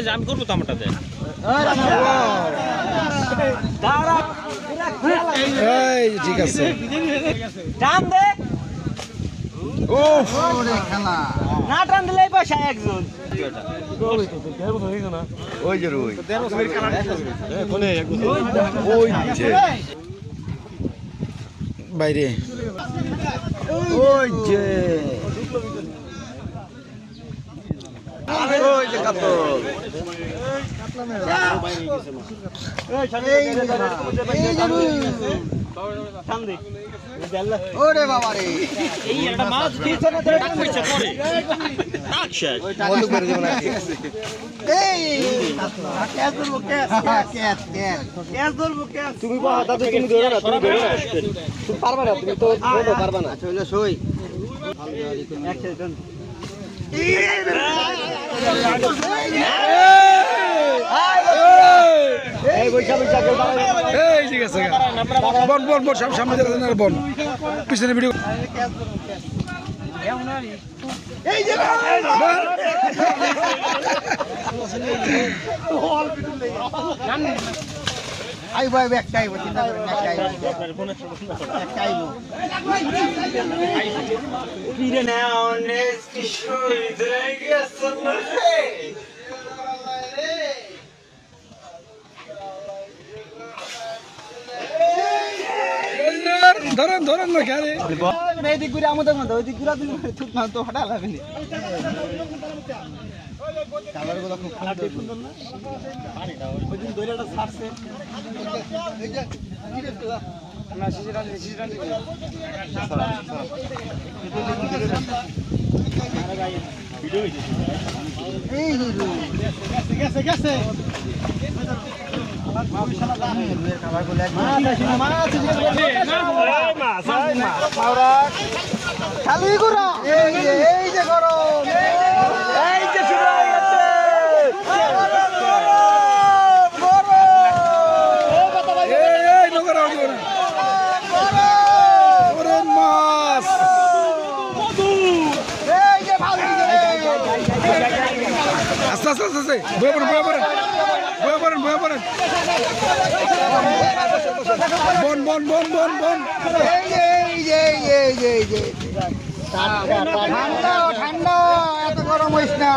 আমি করবো তো আমারটাতে ঠিক আছে না টান দিলে পয়সা একজন ওই যে বাইরে ওই যে ওরে বাবা রে এই একটা মাছ দিয়েছে না টাক পয়সা পরে টাক শেষ বন্ধ করে দেব না এই ক্যাশ ধরবো ক্যাশ ক্যাশ ক্যাশ ক্যাশ ধরবো ক্যাশ তুমি বাবা তুমি ধরো না তুমি ধরো না তুমি পারবা না তুমি তো ধরো পারবা না চলে সই এক সেকেন্ড এই বইসা বইসা এই ঠিক আছে বন বন বন সামনে যাবেন না বন পিছনে ভিডিও এই যে আই ভাই একটাই চিন্তা করেন একটাই ফিরে না অনেক কিশোর ইধরে গেছে রে ধরেন ধরেন না কেন এইদিক ঘুরে আমাদের মধ্যে ওইদিক ঘুরা দিন ঠিক না তো হঠাৎ লাগেনি কালারগুলো খুব সুন্দর না ওই দিন দইটা ছাড়ছে না সিজরান এই গেছে গেছে খালি গুড়া এই যে গরম এই যে শুরু হয়ে গেছে আস্তে আস্তে আস্তে বয়ে পড়েন বন বন বন বন বন ঠান্ডা ঠান্ডা এত গরম হইস না।